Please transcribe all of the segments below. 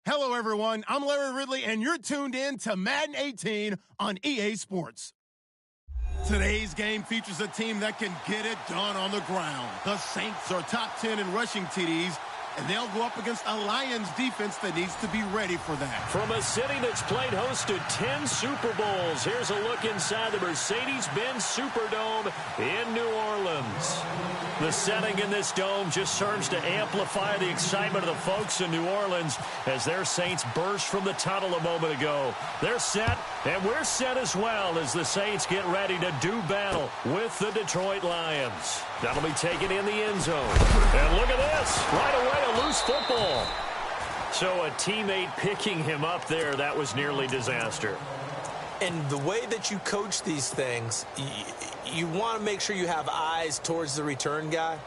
Hello, everyone. I'm Larry Ridley, and you're tuned in to Madden 18 on EA Sports. Today's game features a team that can get it done on the ground. The Saints are top 10 in rushing TDs, and they'll go up against a Lions defense that needs to be ready for that. From a city that's played host to 10 Super Bowls, here's a look inside the Mercedes-Benz Superdome in New Orleans. The setting in this dome just serves to amplify the excitement of the folks in New Orleans as their Saints burst from the tunnel a moment ago. They're set, and we're set as well as the Saints get ready to do battle with the Detroit Lions. That'll be taken in the end zone. And look at this. Right away, a loose football. So a teammate picking him up there, that was nearly disaster. And the way that you coach these things, you want to make sure you have eyes towards the return guy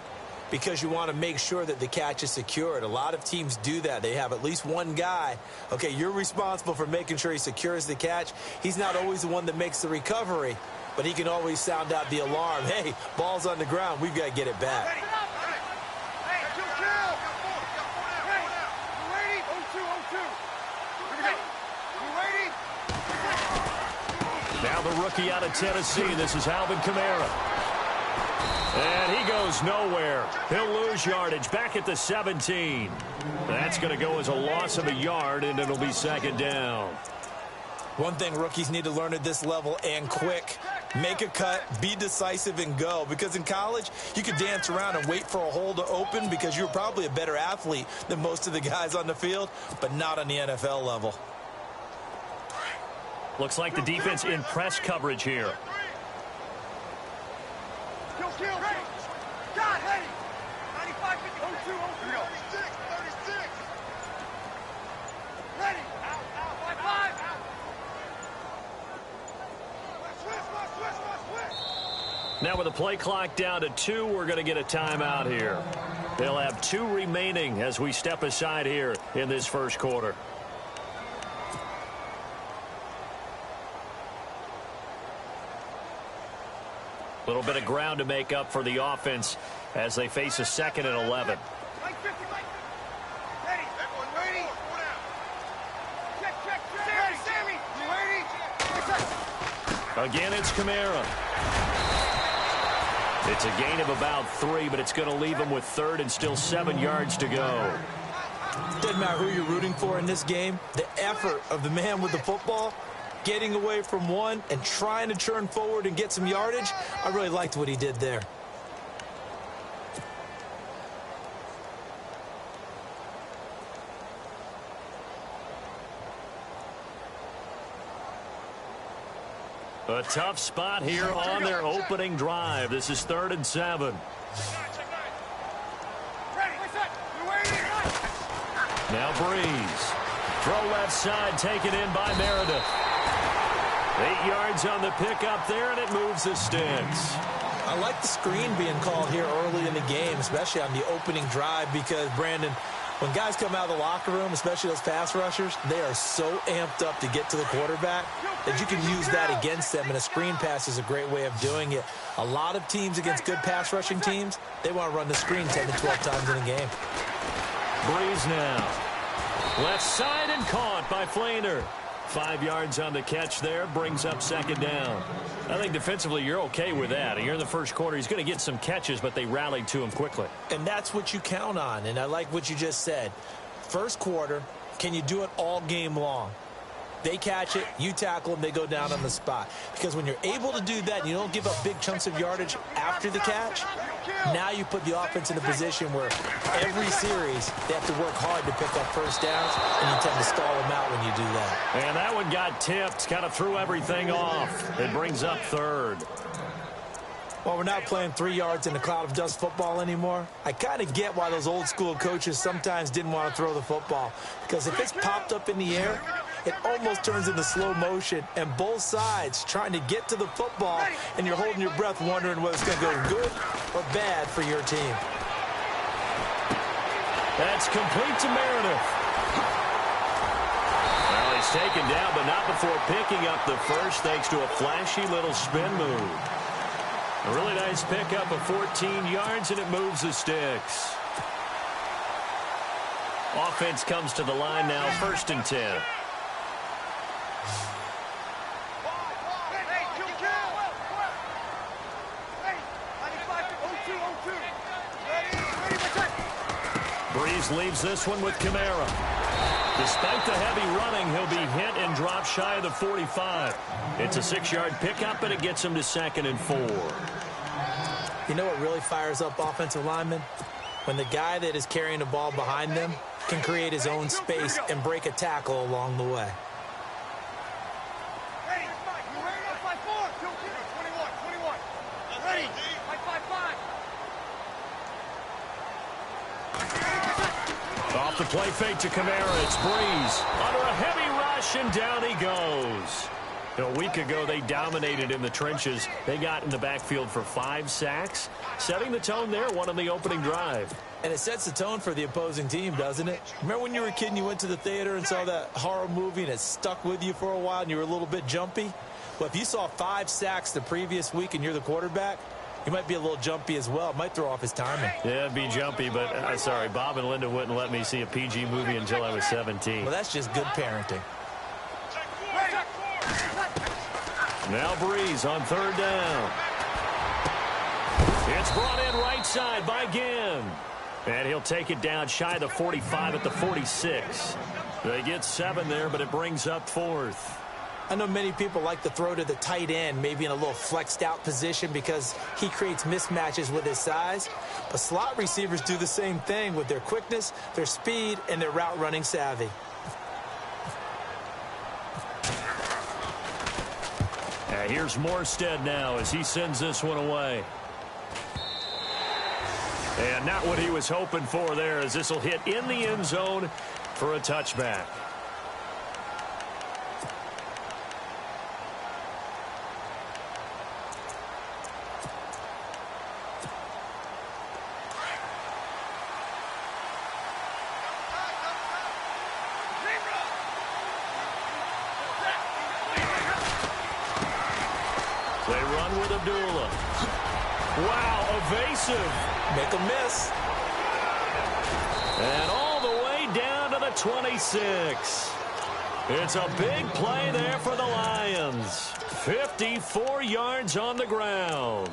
because you want to make sure that the catch is secured. A lot of teams do that. They have at least one guy. Okay, you're responsible for making sure he secures the catch. He's not always the one that makes the recovery, but he can always sound out the alarm. Hey, ball's on the ground. We've got to get it back. Now the rookie out of Tennessee. This is Alvin Kamara. And he goes nowhere. He'll lose yardage back at the 17. That's going to go as a loss of a yard, and it'll be second down. One thing rookies need to learn at this level and quick. Make a cut, be decisive, and go. Because in college, you could dance around and wait for a hole to open because you're probably a better athlete than most of the guys on the field, but not on the NFL level. Looks like the defense in press coverage here. Now with the play clock down to 2, we're going to get a timeout here. They'll have 2 remaining as we step aside here in this first quarter. A little bit of ground to make up for the offense as they face a 2nd and 11. Again, it's Kamara. It's a gain of about 3, but it's going to leave him with 3rd and still 7 yards to go. Doesn't matter who you're rooting for in this game. The effort of the man with the football, getting away from one and trying to turn forward and get some yardage, I really liked what he did there. A tough spot here on their opening drive. This is 3rd and 7. Now Breeze. Throw left side, taken in by Meredith. 8 yards on the pickup there, and it moves the sticks. I like the screen being called here early in the game, especially on the opening drive, because, Brandon, when guys come out of the locker room, especially those pass rushers, they are so amped up to get to the quarterback that you can use that against them, and a screen pass is a great way of doing it. A lot of teams against good pass rushing teams, they want to run the screen 10 to 12 times in a game. Breeze now. Left side and caught by Flainer. 5 yards on the catch there, brings up 2nd down. I think defensively you're okay with that. You're in the first quarter. He's going to get some catches, but they rallied to him quickly. And that's what you count on, and I like what you just said. First quarter, can you do it all game long? They catch it, you tackle them, they go down on the spot. Because when you're able to do that and you don't give up big chunks of yardage after the catch, now you put the offense in a position where every series they have to work hard to pick up first downs, and you tend to stall them out when you do that. And that one got tipped, kind of threw everything off. It brings up 3rd. Well, we're not playing 3 yards in a cloud of dust football anymore. I kind of get why those old school coaches sometimes didn't want to throw the football. Because if it's popped up in the air, it almost turns into slow motion, and both sides trying to get to the football, and you're holding your breath wondering whether it's going to go good or bad for your team. That's complete to Meredith. Well, he's taken down, but not before picking up the first thanks to a flashy little spin move. A really nice pickup of 14 yards, and it moves the sticks. Offense comes to the line now, 1st and 10. Breeze leaves this one with Kamara. Despite the heavy running, he'll be hit and drop shy of the 45. It's a 6-yard pickup, and it gets him to 2nd and 4. You know what really fires up offensive linemen? When the guy that is carrying the ball behind them can create his own space and break a tackle along the way. Off the play fake to Kamara. It's Breeze. Under a heavy rush, and down he goes. A week ago, they dominated in the trenches. They got in the backfield for 5 sacks, setting the tone there, one on the opening drive. And it sets the tone for the opposing team, doesn't it? Remember when you were a kid and you went to the theater and saw that horror movie and it stuck with you for a while and you were a little bit jumpy? Well, if you saw 5 sacks the previous week and you're the quarterback, you might be a little jumpy as well. It might throw off his timing. Yeah, it'd be jumpy, but sorry, Bob and Linda wouldn't let me see a PG movie until I was 17. Well, that's just good parenting. Now Breeze on 3rd down. It's brought in right side by Ginn. And he'll take it down shy of the 45 at the 46. They get 7 there, but it brings up 4th. I know many people like to throw to the tight end, maybe in a little flexed out position because he creates mismatches with his size. But slot receivers do the same thing with their quickness, their speed, and their route running savvy. Here's Morstead now as he sends this one away. And not what he was hoping for there, as this will hit in the end zone for a touchback. They run with Abdullah. Wow, evasive. Make a miss. And all the way down to the 26. It's a big play there for the Lions. 54 yards on the ground.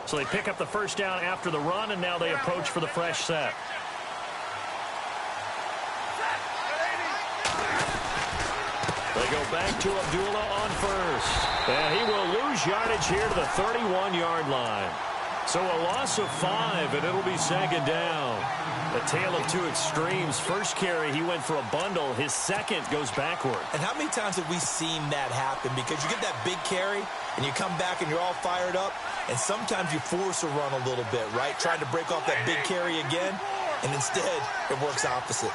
So they pick up the 1st down after the run, and now they approach for the fresh set. They go back to Abdullah on 1st. And he will lose yardage here to the 31-yard line. So a loss of 5, and it'll be 2nd down. A tale of 2 extremes. First carry, he went for a bundle. His second goes backward. And how many times have we seen that happen? Because you get that big carry, and you come back and you're all fired up, and sometimes you force a run a little bit, right? Trying to break off that big carry again, and instead it works opposite.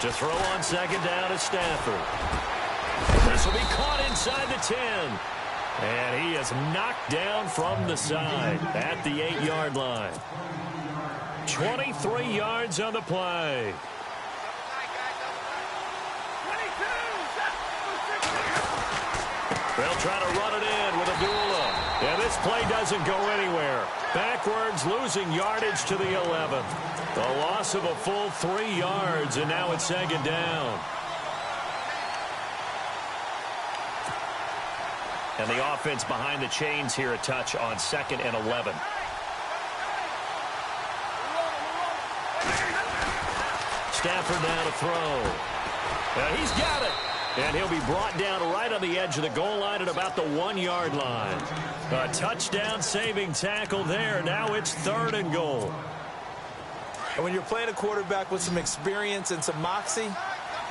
To throw on 2nd down is Stafford. This will be caught inside the 10. And he is knocked down from the side at the 8-yard line. 23 yards on the play. They'll try to run it in with Abdullah. And this play doesn't go anywhere. Backwards, losing yardage to the 11. A loss of a full 3 yards, and now it's 2nd down. And the offense behind the chains here a touch on 2nd and 11. Stafford now to throw. And he's got it. And he'll be brought down right on the edge of the goal line at about the 1-yard line. A touchdown saving tackle there. Now it's 3rd and goal. And when you're playing a quarterback with some experience and some moxie,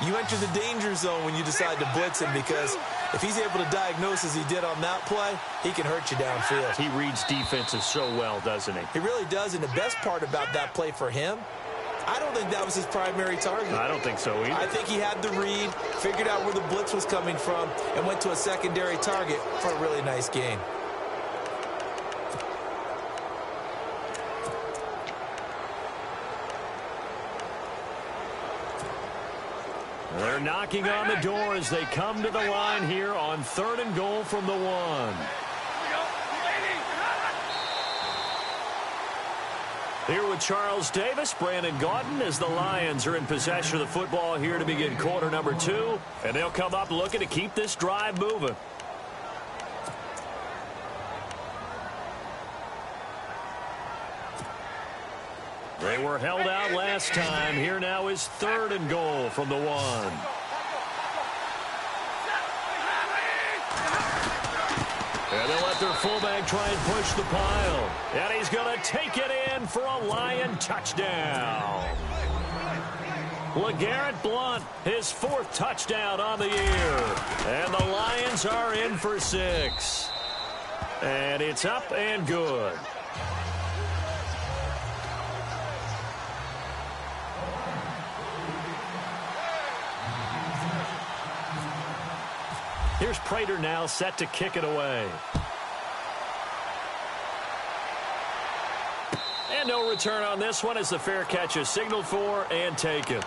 you enter the danger zone when you decide to blitz him, because if he's able to diagnose as he did on that play, he can hurt you downfield. He reads defenses so well, doesn't he? He really does, and the best part about that play for him, I don't think that was his primary target. I don't think so either. I think he had the read, figured out where the blitz was coming from, and went to a secondary target for a really nice gain. They're knocking on the door as they come to the line here on 3rd and goal from the 1. with Charles Davis, Brandon Gaudin, as the Lions are in possession of the football here to begin quarter number 2. And they'll come up looking to keep this drive moving. They were held out last time. Here now is 3rd and goal from the 1. And they'll let their fullback try and push the pile. And he's going to take it in for a Lion touchdown. LeGarrette Blount, his 4th touchdown on the year. And the Lions are in for 6. And it's up and good. Here's Prater now set to kick it away. And no return on this one as the fair catch is signaled for and taken.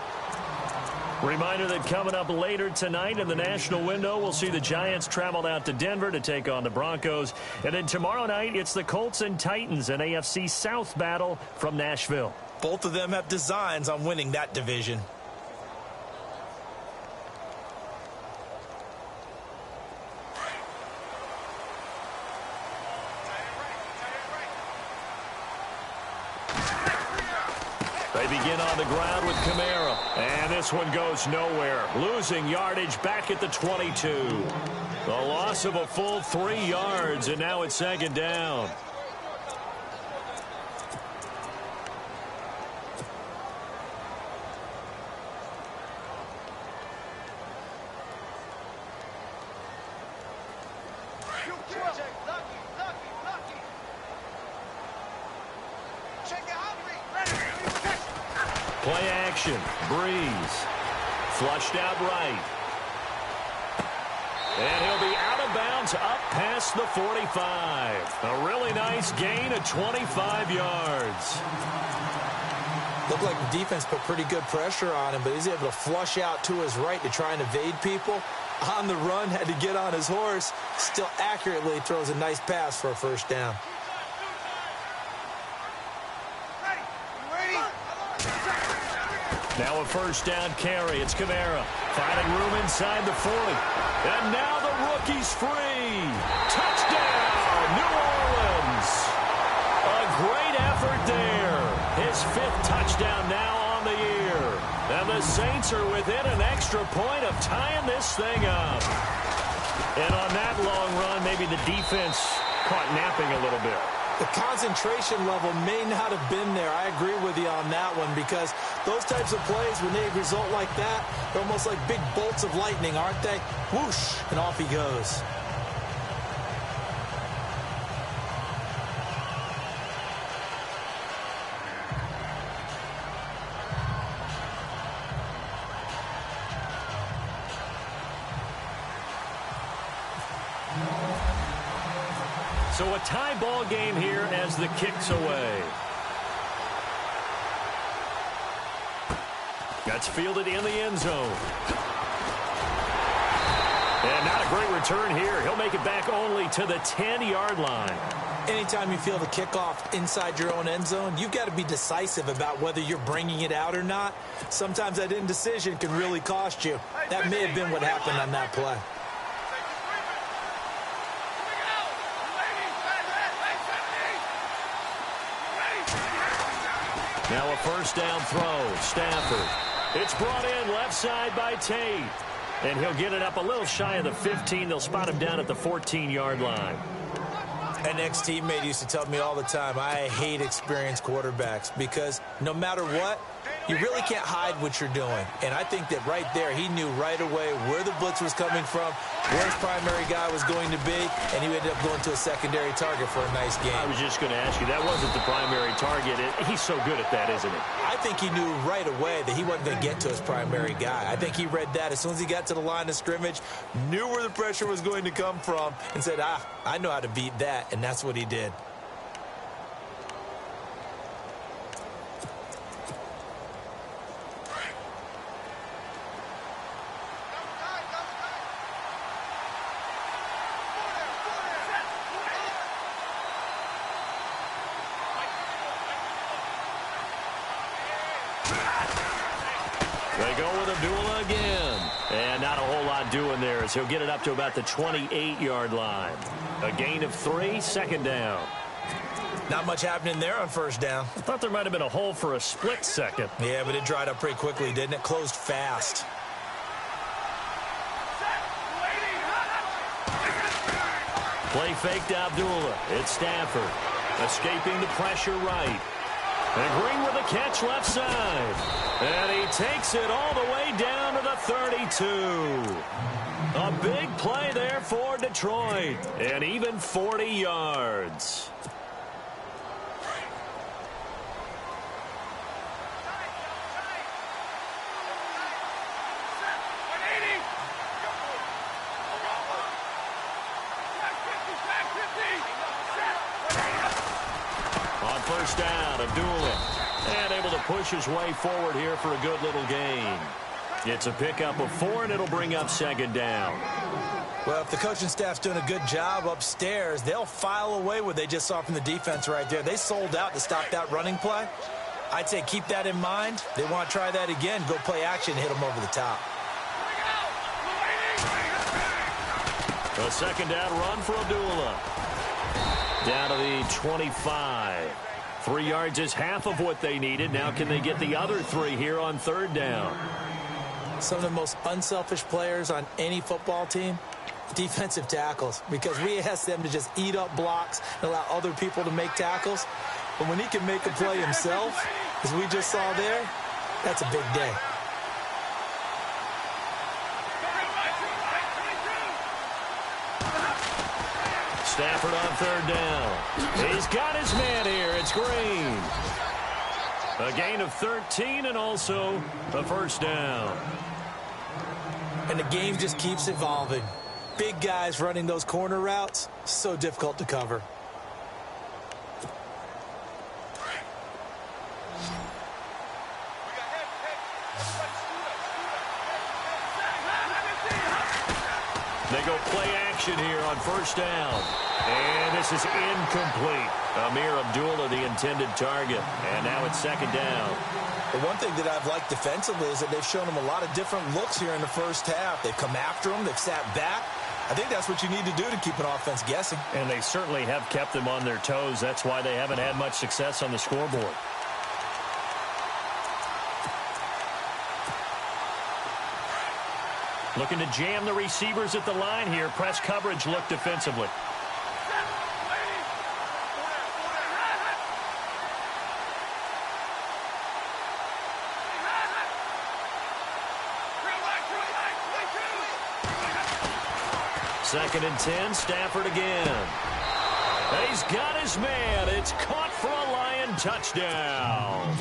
Reminder that coming up later tonight in the national window, we'll see the Giants travel out to Denver to take on the Broncos. And then tomorrow night, it's the Colts and Titans, an AFC South battle from Nashville. Both of them have designs on winning that division. They begin on the ground with Kamara. And this one goes nowhere. Losing yardage back at the 22. The loss of a full 3 yards, and now it's 2nd down. Play action. Breeze. Flushed out right. And he'll be out of bounds up past the 45. A really nice gain of 25 yards. Looked like the defense put pretty good pressure on him, but he's able to flush out to his right to try and evade people. On the run, had to get on his horse. Still accurately throws a nice pass for a 1st down. Now a 1st down carry. It's Kamara. Finding room inside the 40. And now the rookie's free. Touchdown, New Orleans. A great effort there. His 5th touchdown now on the year. And the Saints are within an extra point of tying this thing up. And on that long run, maybe the defense caught napping a little bit. The concentration level may not have been there. I agree with you on that one because those types of plays, when they result like that, they're almost like big bolts of lightning, aren't they? Whoosh, and off he goes. So a tie ball game here as the kick's away. That's fielded in the end zone. And not a great return here. He'll make it back only to the 10-yard line. Anytime you feel the kickoff inside your own end zone, you've got to be decisive about whether you're bringing it out or not. Sometimes that indecision can really cost you. That may have been what happened on that play. Now a 1st down throw. Stafford. It's brought in left side by Tate. And he'll get it up a little shy of the 15. They'll spot him down at the 14-yard line. An ex-teammate used to tell me all the time, I hate experienced quarterbacks because no matter what, you really can't hide what you're doing. And I think that right there, he knew right away where the blitz was coming from, where his primary guy was going to be, and he ended up going to a secondary target for a nice game. I was just going to ask you, that wasn't the primary target. He's so good at that, isn't he? I think he knew right away that he wasn't going to get to his primary guy. I think he read that as soon as he got to the line of scrimmage, knew where the pressure was going to come from, and said, I know how to beat that, and that's what he did. go with Abdullah again. And not a whole lot doing there as he'll get it up to about the 28-yard line. A gain of 3, second down. Not much happening there on first down. I thought there might have been a hole for a split second. Yeah, but it dried up pretty quickly, didn't it? Closed fast. Play fake to Abdullah. It's Stafford. Escaping the pressure right. And Green with a catch left side. And he takes it all the way down to the 32. A big play there for Detroit. And even 40 yards. On first down, Abdullah. And able to push his way forward here for a good little gain. It's a pickup of 4, and it'll bring up second down. Well, if the coaching staff's doing a good job upstairs, they'll file away what they just saw from the defense right there. They sold out to stop that running play. I'd say keep that in mind. They want to try that again. Go play action and hit them over the top. A second down run for Abdullah. Down to the 25. 3 yards is half of what they needed. Now can they get the other 3 here on third down? Some of the most unselfish players on any football team, defensive tackles, because we ask them to just eat up blocks and allow other people to make tackles. But when he can make a play himself, as we just saw there, that's a big day. Stafford on third down. He's got his man here. It's Green. A gain of 13 and also a first down. And the game just keeps evolving. Big guys running those corner routes, so difficult to cover. They go play action here on first down. And this is incomplete. Amir Abdullah, the intended target. And now it's second down. The one thing that I've liked defensively is that they've shown them a lot of different looks here in the first half. They've come after them. They've sat back. I think that's what you need to do to keep an offense guessing. And they certainly have kept them on their toes. That's why they haven't had much success on the scoreboard. Looking to jam the receivers at the line here. Press coverage look defensively. Second and 10, Stafford again. And he's got his man. It's caught for a Lion touchdown.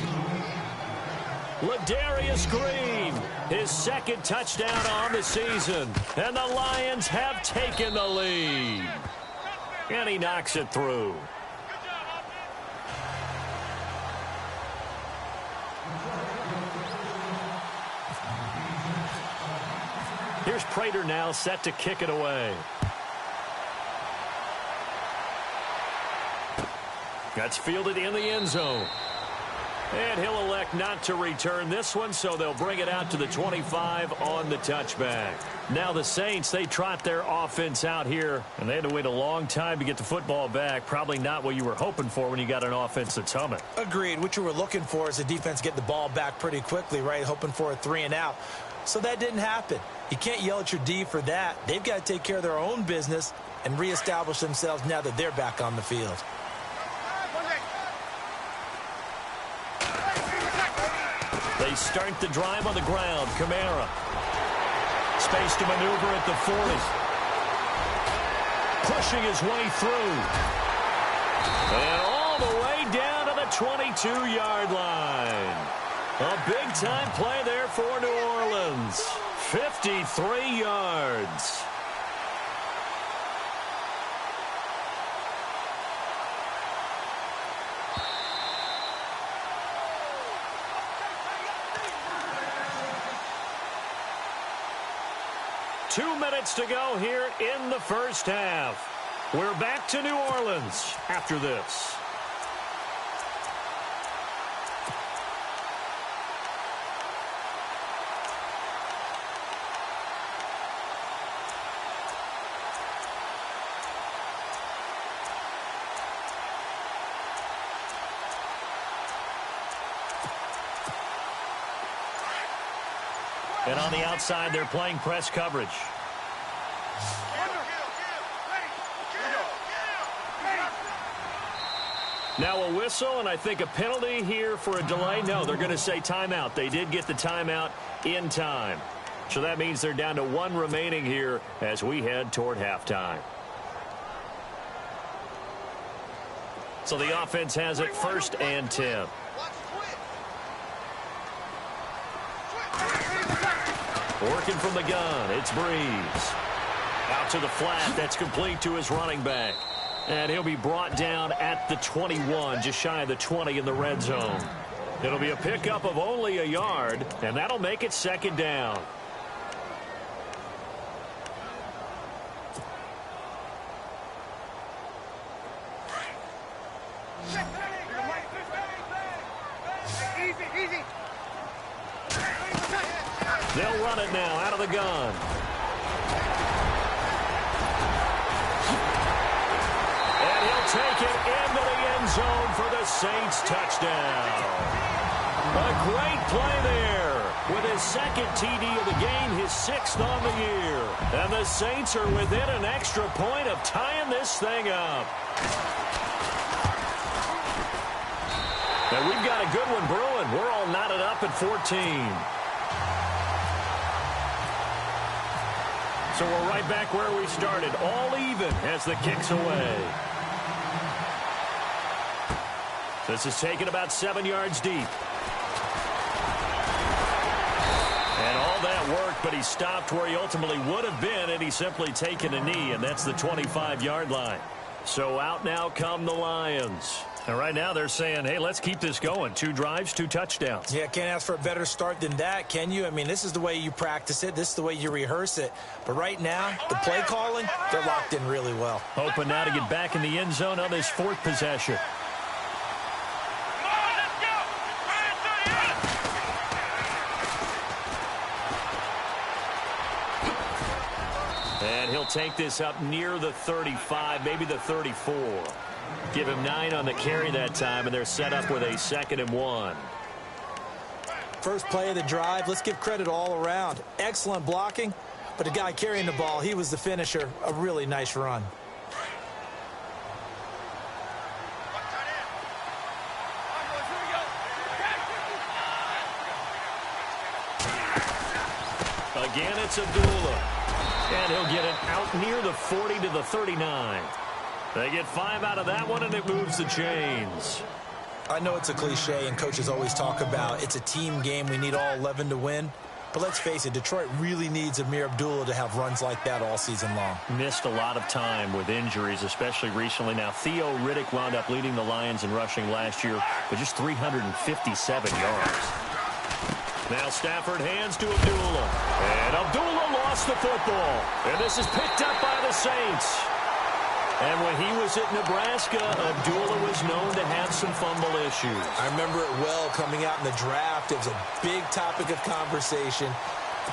Ladarius Green, his second touchdown on the season. And the Lions have taken the lead. And he knocks it through. Here's Prater now set to kick it away. That's fielded in the end zone. And he'll elect not to return this one, so they'll bring it out to the 25 on the touchback. Now the Saints, they trot their offense out here, and they had to wait a long time to get the football back. Probably not what you were hoping for when you got an offense that's humming. Agreed. What you were looking for is the defense get the ball back pretty quickly, right? Hoping for a 3-and-out. So that didn't happen. You can't yell at your D for that. They've got to take care of their own business and reestablish themselves now that they're back on the field. They start the drive on the ground. Kamara. Space to maneuver at the 40. Pushing his way through. And all the way down to the 22-yard line. A big-time play there for New Orleans. 53 yards. Two minutes to go here in the first half. We're back to New Orleans after this. And on the outside, they're playing press coverage. Now a whistle, and I think a penalty here for a delay. No, they're going to say timeout. They did get the timeout in time. So that means they're down to 1 remaining here as we head toward halftime. So the offense has it 1st and 10. Working from the gun, it's Breeze. Out to the flat, that's complete to his running back. And he'll be brought down at the 21, just shy of the 20 in the red zone. It'll be a pickup of only a yard, and that'll make it 2nd down. They'll run it now out of the gun. And he'll take it into the end zone for the Saints touchdown. A great play there with his 2nd TD of the game, his 6th on the year. And the Saints are within an extra point of tying this thing up. And we've got a good one brewing. We're all knotted up at 14. So we're right back where we started, all even as the kick's away. This is taken about 7 yards deep. And all that worked, but he stopped where he ultimately would have been had he simply taken a knee, and that's the 25-yard line. So out now come the Lions. And right now they're saying, hey, let's keep this going. 2 drives, 2 touchdowns. Yeah, can't ask for a better start than that, can you? I mean, this is the way you practice it. This is the way you rehearse it. But right now, the play calling, they're locked in really well. Hoping now to get back in the end zone on this 4th possession. And he'll take this up near the 35, maybe the 34. Give him 9 on the carry that time, and they're set up with a 2nd and 1. First play of the drive, let's give credit all around. Excellent blocking, but the guy carrying the ball, he was the finisher. A really nice run. Again, it's Abdullah. And he'll get it out near the 40 to the 39. They get 5 out of that one, and it moves the chains. I know it's a cliche, and coaches always talk about it's a team game. We need all 11 to win. But let's face it, Detroit really needs Amir Abdullah to have runs like that all season long. Missed a lot of time with injuries, especially recently. Now, Theo Riddick wound up leading the Lions in rushing last year with just 357 yards. Now Stafford hands to Abdullah. And Abdullah lost the football. And this is picked up by the Saints. And when he was at Nebraska, Abdullah was known to have some fumble issues. I remember it well coming out in the draft. It was a big topic of conversation.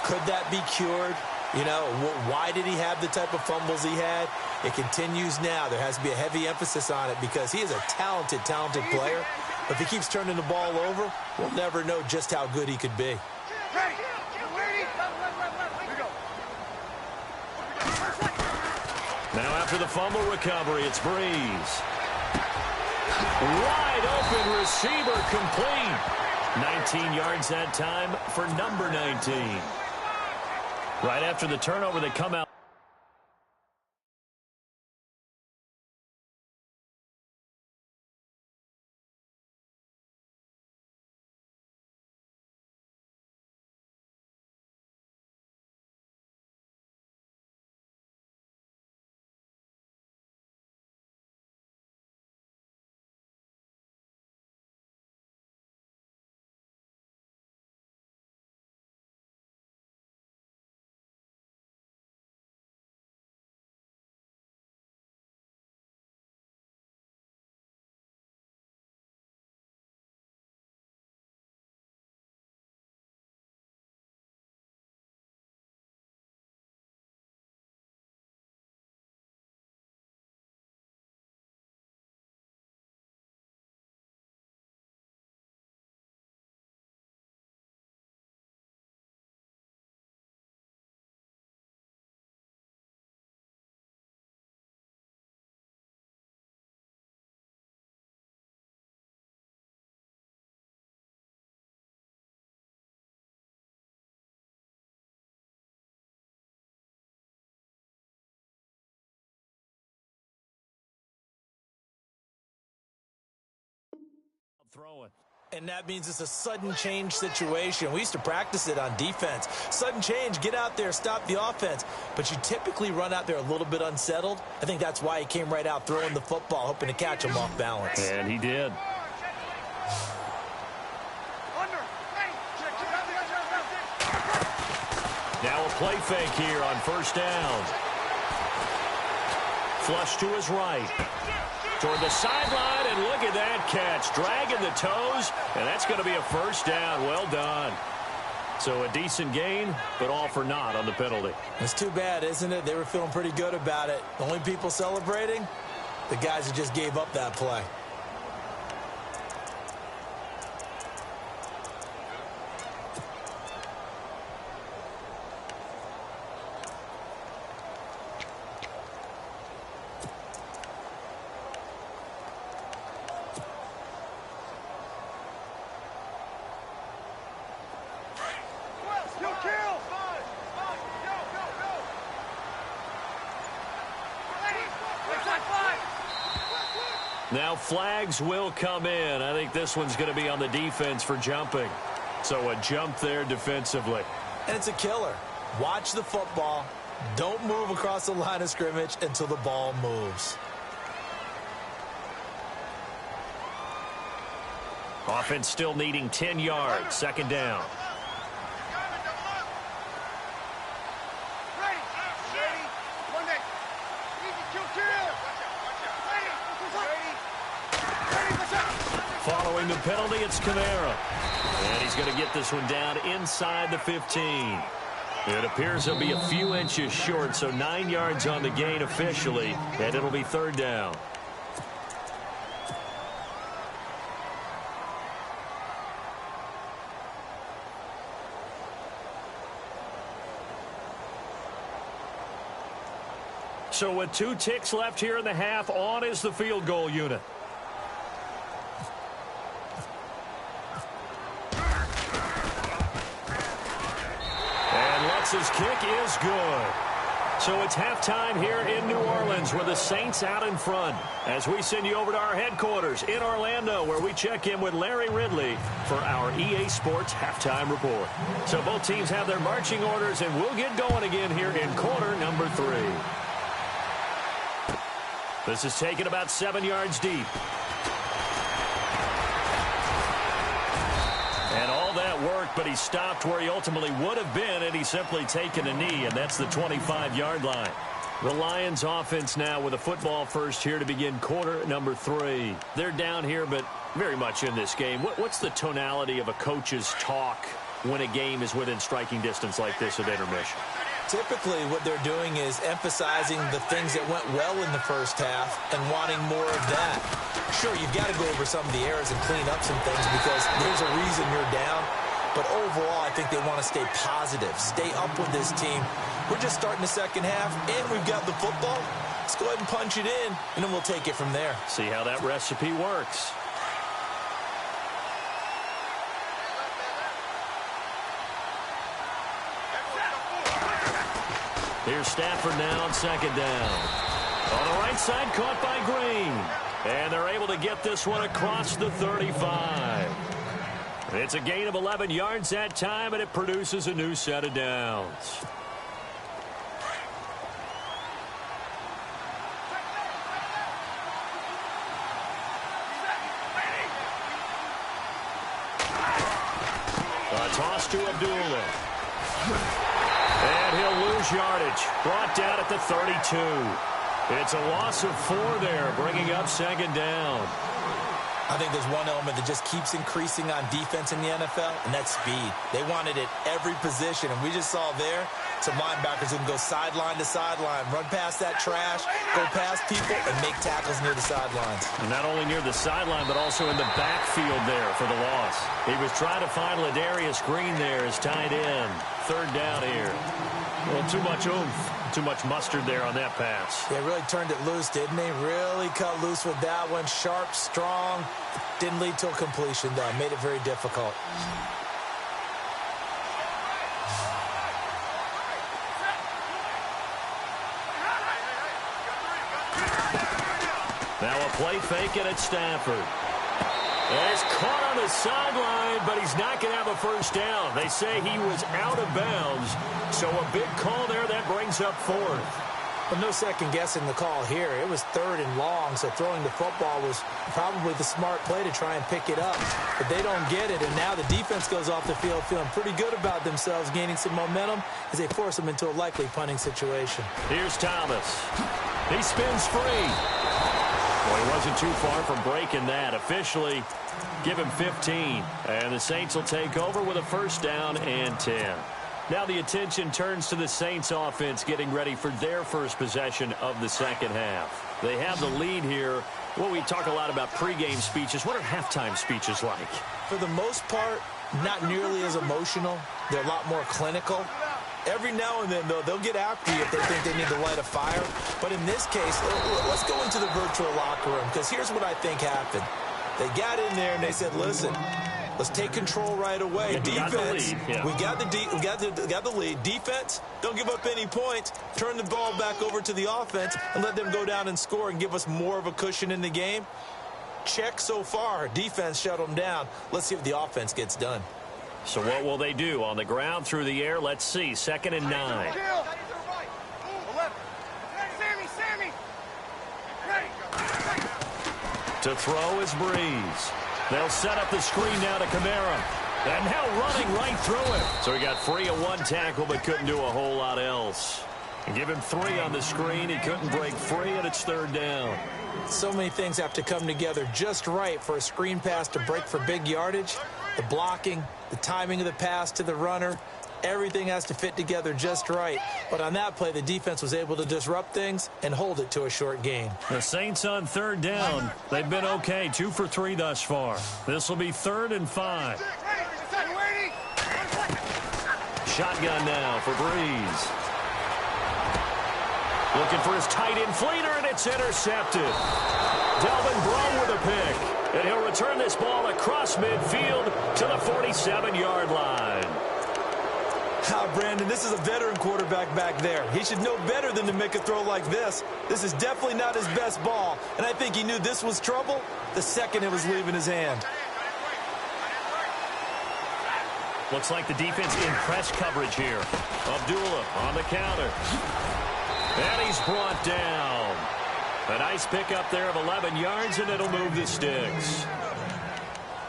Could that be cured? You know, why did he have the type of fumbles he had? It continues now. There has to be a heavy emphasis on it because he is a talented, talented player. But if he keeps turning the ball over, we'll never know just how good he could be. Now after the fumble recovery, it's Breeze. Wide open receiver complete. 19 yards that time for number 19. Right after the turnover, they come out. throwing. And that means it's a sudden change situation. We used to practice it on defense. Sudden change, get out there, stop the offense. But you typically run out there a little bit unsettled. I think that's why he came right out throwing the football, hoping to catch him off balance. And he did. Now a play fake here on first down. Flush to his right. Toward the sideline, and look at that catch. Dragging the toes, and that's going to be a first down. Well done. So a decent gain, but all for naught on the penalty. It's too bad, isn't it? They were feeling pretty good about it. The only people celebrating, the guys who just gave up that play. Now flags will come in. I think this one's going to be on the defense for jumping. So a jump there defensively. And it's a killer. Watch the football. Don't move across the line of scrimmage until the ball moves. Offense still needing 10 yards. Second down. Following the penalty, it's Kamara. And he's going to get this one down inside the 15. It appears he'll be a few inches short, so 9 yards on the gain officially, and it'll be third down. So with 2 ticks left here in the half, on is the field goal unit. His kick is good. So it's halftime here in New Orleans with the Saints out in front as we send you over to our headquarters in Orlando where we check in with Larry Ridley for our EA Sports halftime report. So both teams have their marching orders and we'll get going again here in quarter number 3. This is taken about 7 yards deep. And all that worked, but he stopped where he ultimately would have been, and he's simply taken a knee, and that's the 25-yard line. The Lions offense now with a football first here to begin quarter number 3. They're down here, but very much in this game. What's the tonality of a coach's talk when a game is within striking distance like this at intermission? Typically, what they're doing is emphasizing the things that went well in the first half and wanting more of that. Sure, you've got to go over some of the errors and clean up some things because there's a reason you're down. But overall, I think they want to stay positive, stay up with this team. We're just starting the second half, and we've got the football. Let's go ahead and punch it in, and then we'll take it from there. See how that recipe works. Here's Stafford now on second down. On the right side, caught by Green. And they're able to get this one across the 35. It's a gain of 11 yards that time, and it produces a new set of downs. A toss to Abdullah. And he'll lose yardage. Brought down at the 32. It's a loss of 4 there, bringing up second down. I think there's one element that just keeps increasing on defense in the NFL, and that's speed. They want it at every position, and we just saw there some linebackers who can go sideline to sideline, run past that trash, go past people, and make tackles near the sidelines. And not only near the sideline, but also in the backfield there for the loss. He was trying to find Ladarius Green there as tight end. Third down here. Well, too much oomph, too much mustard there on that pass. They really turned it loose, didn't they? Really cut loose with that one. Sharp, strong. Didn't lead to a completion, though. Made it very difficult. Now a play fake, and it's Stafford. And it's caught on the sideline, but he's not going to have a first down. They say he was out of bounds, so a big call there that brings up fourth. But no second guessing the call here. It was 3rd and long, so throwing the football was probably the smart play to try and pick it up. But they don't get it, and now the defense goes off the field feeling pretty good about themselves, gaining some momentum as they force them into a likely punting situation. Here's Thomas. He spins free. Well, he wasn't too far from breaking that. Officially, give him 15. And the Saints will take over with a first down and 10. Now the attention turns to the Saints offense getting ready for their first possession of the second half. They have the lead here. Well, we talk a lot about pregame speeches. What are halftime speeches like? For the most part, not nearly as emotional. They're a lot more clinical. Every now and then, though, they'll get after you if they think they need to light a fire. But in this case, let's go into the virtual locker room, because here's what I think happened. They got in there and they said, listen, let's take control right away. Yeah, defense, we got the lead. Defense, don't give up any points. Turn the ball back over to the offense and let them go down and score and give us more of a cushion in the game. Check so far. Defense shut them down. Let's see if the offense gets done. So what will they do? On the ground, through the air? Let's see. 2nd and 9. To throw is Breeze. They'll set up the screen now to Kamara. And now running right through him. So he got free of one tackle but couldn't do a whole lot else. And give him 3 on the screen. He couldn't break free, and it's 3rd down. So many things have to come together just right for a screen pass to break for big yardage. The blocking, the timing of the pass to the runner, everything has to fit together just right. But on that play, the defense was able to disrupt things and hold it to a short gain. The Saints on 3rd down. They've been okay, 2 for 3 thus far. This will be 3rd and 5. Shotgun now for Breeze. Looking for his tight end fleeter, and it's intercepted. Delvin Breaux with a pick. And he'll return this ball across midfield to the 47-yard line. Brandon, this is a veteran quarterback back there. He should know better than to make a throw like this. This is definitely not his best ball, and I think he knew this was trouble the second it was leaving his hand. Looks like the defense in press coverage here. Abdullah on the counter. And he's brought down. A nice pickup there of 11 yards, and it'll move the sticks.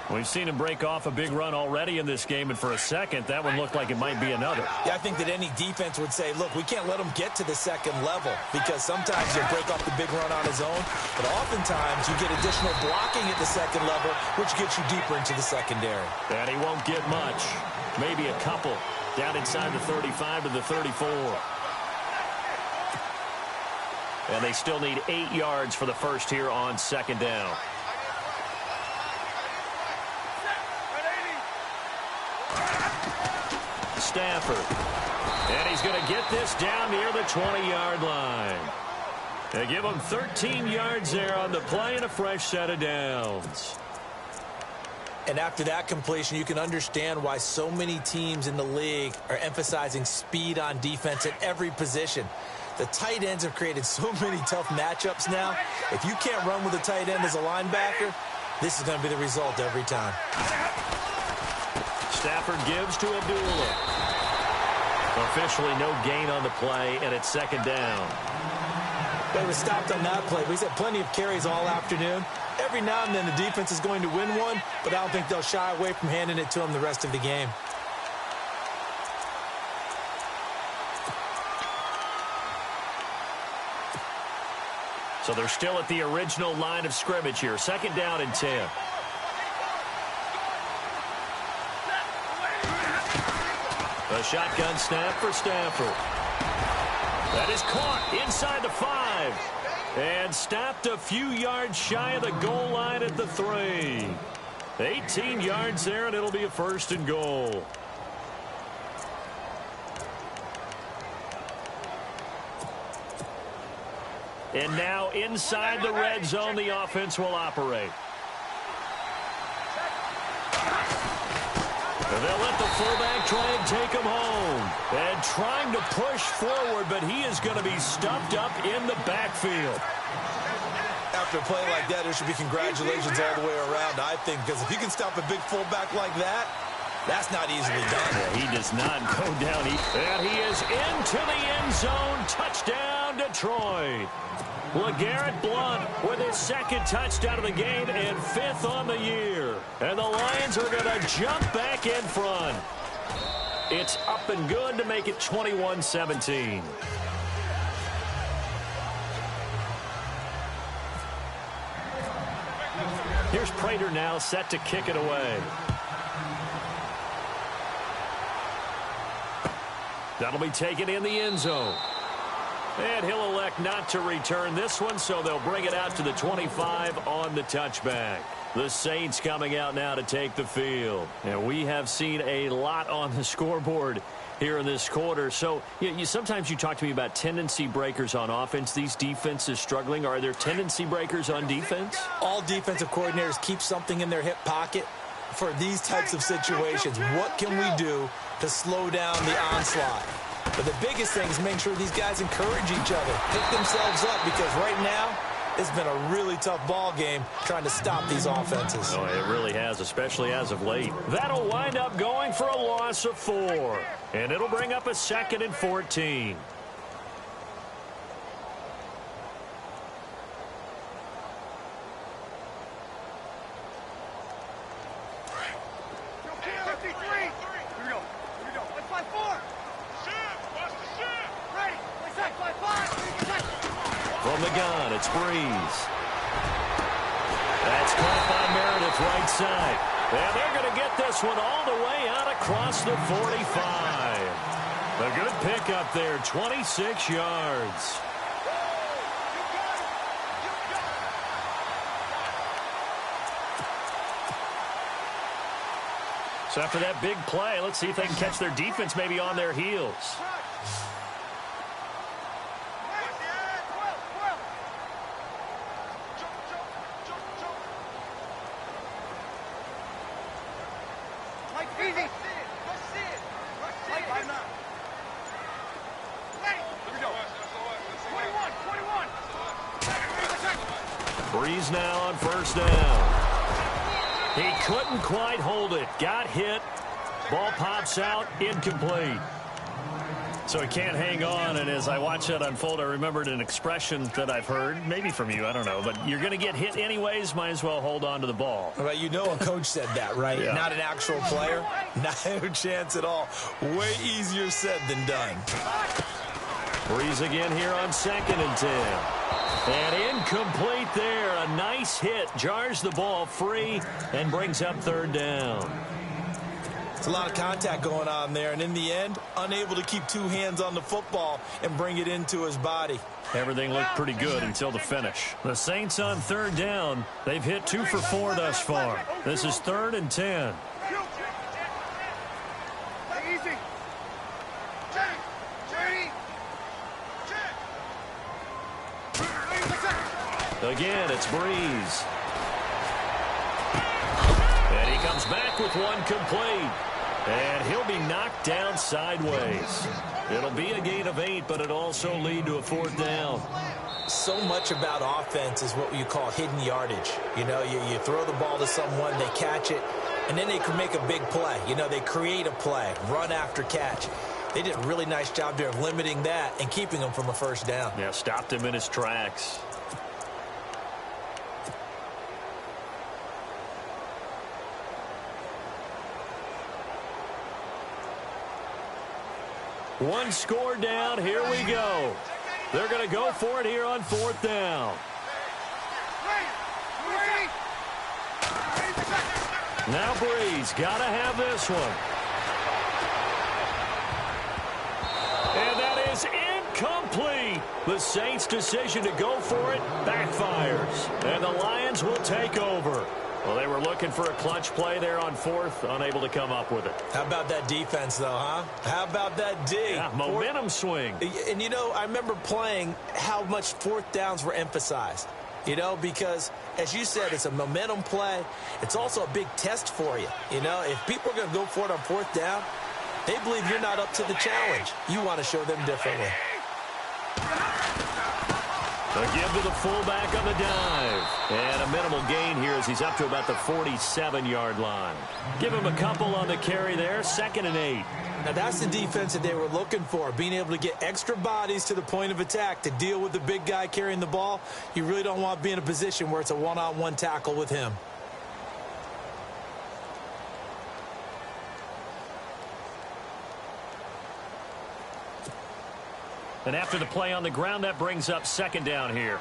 We've seen him break off a big run already in this game, and for a second, that one looked like it might be another. Yeah, I think that any defense would say, look, we can't let him get to the second level, because sometimes he'll break off the big run on his own, but oftentimes you get additional blocking at the second level, which gets you deeper into the secondary. And he won't get much. Maybe a couple. Down inside the 35 to the 34. And they still need 8 yards for the first here on 2nd down. Stafford. And he's going to get this down near the 20-yard line. They give him 13 yards there on the play and a fresh set of downs. And after that completion, you can understand why so many teams in the league are emphasizing speed on defense at every position. The tight ends have created so many tough matchups now. If you can't run with a tight end as a linebacker, this is going to be the result every time. Stafford gives to Abdullah. Officially no gain on the play, and it's 2nd down. But he was stopped on that play. He's had plenty of carries all afternoon. Every now and then the defense is going to win one, but I don't think they'll shy away from handing it to him the rest of the game. So they're still at the original line of scrimmage here. 2nd down and 10. A shotgun snap for Stafford. That is caught inside the 5. And stopped a few yards shy of the goal line at the 3. 18 yards there, and it'll be a 1st and goal. And now inside the red zone, the offense will operate. And they'll let the fullback try and take him home. And trying to push forward, but he is going to be stuffed up in the backfield. After a play like that, there should be congratulations all the way around, I think, because if you can stop a big fullback like that, that's not easily done. Yeah, he does not go down. And he is into the end zone. Touchdown, Detroit. LeGarrette Blount with his second touchdown of the game and 5th on the year. And the Lions are going to jump back in front. It's up and good to make it 21-17. Here's Prater now set to kick it away. That'll be taken in the end zone. And he'll elect not to return this one, so they'll bring it out to the 25 on the touchback. The Saints coming out now to take the field. And we have seen a lot on the scoreboard here in this quarter. So sometimes you talk to me about tendency breakers on offense. These defenses struggling. Are there tendency breakers on defense? All defensive coordinators keep something in their hip pocket for these types of situations. What can we do to slow down the onslaught? But the biggest thing is make sure these guys encourage each other, pick themselves up, because right now it's been a really tough ball game trying to stop these offenses. Oh, it really has, especially as of late. That'll wind up going for a loss of 4. And it'll bring up a 2nd and 14. From the gun, it's Breeze. That's caught by Meredith right side. And they're going to get this one all the way out across the 45. A good pickup there, 26 yards. So after that big play, let's see if they can catch their defense maybe on their heels. Breeze now on first down. He couldn't quite hold it. Got hit. Ball pops out. Incomplete. So he can't hang on, and as I watch that unfold, I remembered an expression that I've heard, maybe from you, I don't know, but you're going to get hit anyways, might as well hold on to the ball. Well, you know a coach said that, right? Yeah. Not an actual player. No chance at all. Way easier said than done. Breeze again here on 2nd and 10. And incomplete there. A nice hit. Jars the ball free and brings up 3rd down. It's a lot of contact going on there, and in the end, unable to keep 2 hands on the football and bring it into his body. Everything looked pretty good until the finish. The Saints on 3rd down. They've hit 2 for 4 thus far. This is 3rd and 10. Again, it's Breeze. And he comes back with one complete. And he'll be knocked down sideways. It'll be a gain of 8, but it'll also lead to a 4th down. So much about offense is what you call hidden yardage. You know, you throw the ball to someone, they catch it, and then they can make a big play. You know, they create a play, run after catch. They did a really nice job there of limiting that and keeping him from a first down. Yeah, stopped him in his tracks. One score down. Here we go. They're going to go for it here on 4th down. Now Breeze got to have this one. And that is incomplete. The Saints' decision to go for it backfires. And the Lions will take over. Well, they were looking for a clutch play there on 4th, unable to come up with it. How about that defense, though, huh? How about that D? Yeah, momentum swing. And, you know, I remember playing how much 4th downs were emphasized. You know, because, as you said, it's a momentum play. It's also a big test for you. You know, if people are going to go for it on 4th down, they believe you're not up to the challenge. You want to show them differently. A give to the fullback on the dive. And a minimal gain here as he's up to about the 47-yard line. Give him a couple on the carry there, 2nd and 8. Now, that's the defense that they were looking for, being able to get extra bodies to the point of attack to deal with the big guy carrying the ball. You really don't want to be in a position where it's a one-on-one tackle with him. And after the play on the ground, that brings up 2nd down here.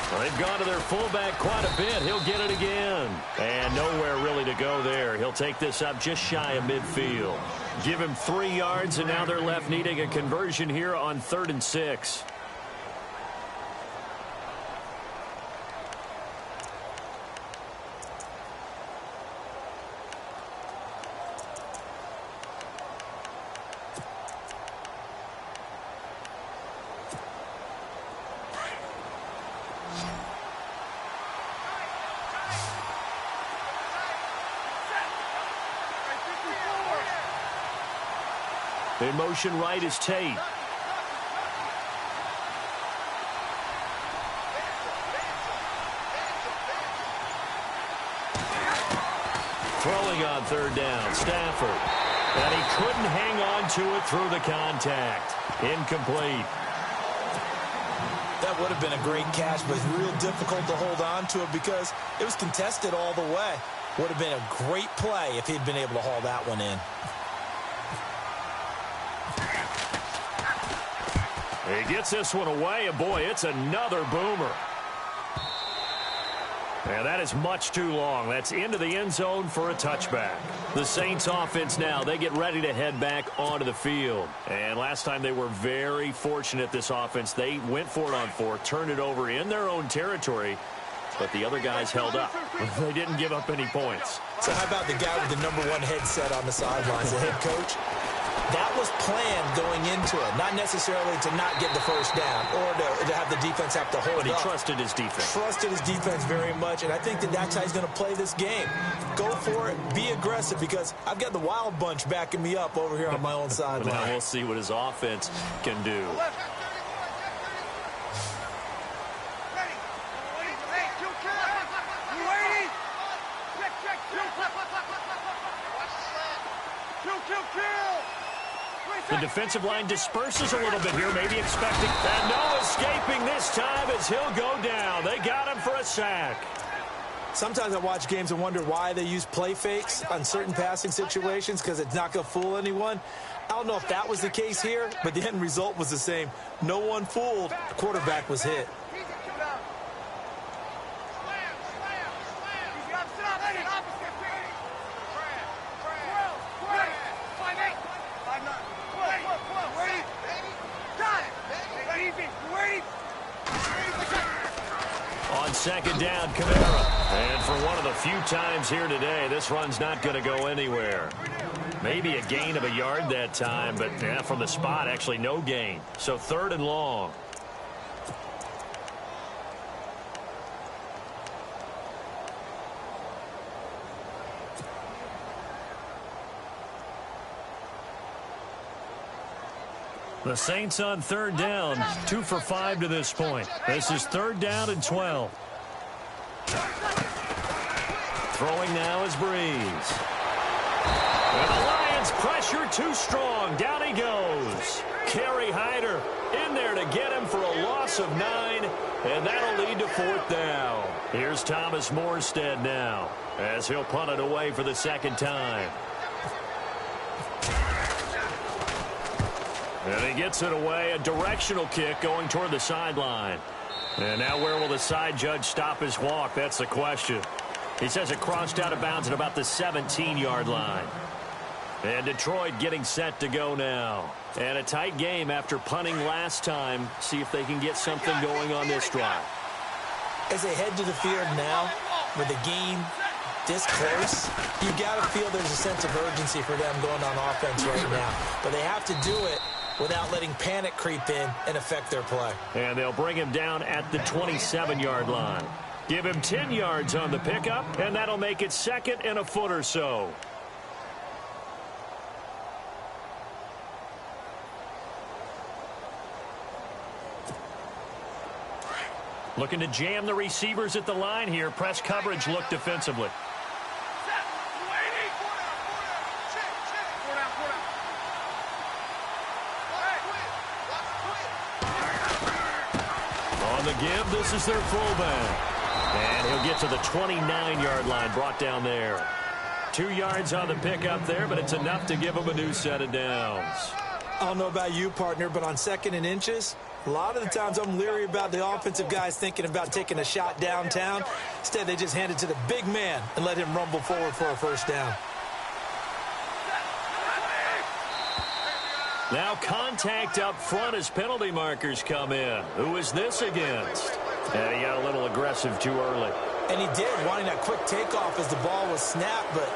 Well, they've gone to their fullback quite a bit. He'll get it again. And nowhere really to go there. He'll take this up just shy of midfield. Give him 3 yards, and now they're left needing a conversion here on 3rd and 6. In motion right is Tate. Throwing on 3rd down, Stafford. And he couldn't hang on to it through the contact. Incomplete. That would have been a great catch, but it's real difficult to hold on to it because it was contested all the way. Would have been a great play if he'd been able to haul that one in. He gets this one away, and boy, it's another boomer. And that is much too long. That's into the end zone for a touchback. The Saints offense now, they get ready to head back onto the field. And last time they were very fortunate, this offense. They went for it on 4th, turned it over in their own territory, but the other guys held up. They didn't give up any points. So how about the guy with the #1 headset on the sidelines, the head coach? That was planned going into it, not necessarily to not get the first down or to have the defense have to hold up. But he trusted his defense. Trusted his defense very much, and I think that that's how he's going to play this game. Go for it, be aggressive, because I've got the wild bunch backing me up over here on my own sideline. Now we'll see what his offense can do. The defensive line disperses a little bit here, maybe expecting. And no escaping this time as he'll go down. They got him for a sack. Sometimes I watch games and wonder why they use play fakes on certain passing situations, because it's not going to fool anyone. I don't know if that was the case here, but the end result was the same. No one fooled. The quarterback was hit. On 2nd down, Kamara. And for one of the few times here today, this run's not going to go anywhere. Maybe a gain of a yard that time, but yeah, from the spot, actually no gain. So 3rd and long. The Saints on 3rd down, 2 for 5 to this point. This is 3rd down and 12. Throwing now is Breeze. And the Lions pressure too strong. Down he goes. Kerry Hyder in there to get him for a loss of 9, and that'll lead to 4th down. Here's Thomas Morstead now as he'll punt it away for the 2nd time. And he gets it away, a directional kick going toward the sideline. And now where will the side judge stop his walk? That's the question. He says it crossed out of bounds at about the 17-yard line. And Detroit getting set to go now. And a tight game after punting last time. See if they can get something going on this drive. As they head to the field now, with the game this close, you got to feel there's a sense of urgency for them going on offense right now. But they have to do it without letting panic creep in and affect their play. And they'll bring him down at the 27-yard line. Give him 10 yards on the pickup, and that'll make it 2nd and a foot or so. Looking to jam the receivers at the line here. Press coverage look defensively. On the give, this is their fullback. And he'll get to the 29-yard line, brought down there. 2 yards on the pickup there, but it's enough to give him a new set of downs. I don't know about you, partner, but on 2nd and inches, a lot of the times I'm leery about the offensive guys thinking about taking a shot downtown. Instead, they just hand it to the big man and let him rumble forward for a first down. Now contact up front as penalty markers come in. Who is this against? And he got a little aggressive too early. And he did, wanting that quick takeoff as the ball was snapped, but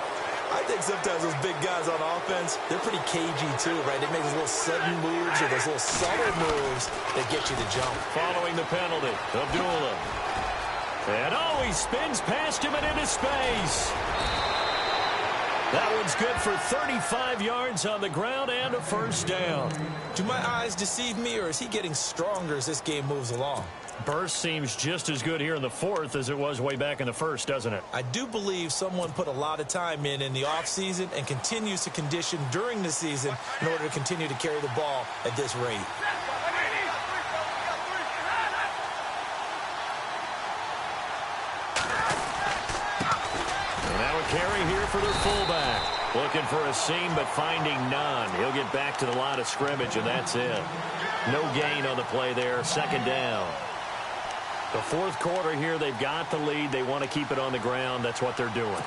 I think sometimes those big guys on offense, they're pretty cagey too, right? They make those little sudden moves or those little subtle moves that get you to jump. Following the penalty, Abdullah. And he spins past him and into space. That one's good for 35 yards on the ground and a first down. Do my eyes deceive me, or is he getting stronger as this game moves along? Burst seems just as good here in the 4th as it was way back in the 1st, doesn't it? I do believe someone put a lot of time in the offseason and continues to condition during the season in order to continue to carry the ball at this rate. And now a carry here for their fullback. Looking for a seam, but finding none. He'll get back to the line of scrimmage, and that's it. No gain on the play there. 2nd down. The 4th quarter here, they've got the lead. They want to keep it on the ground. That's what they're doing.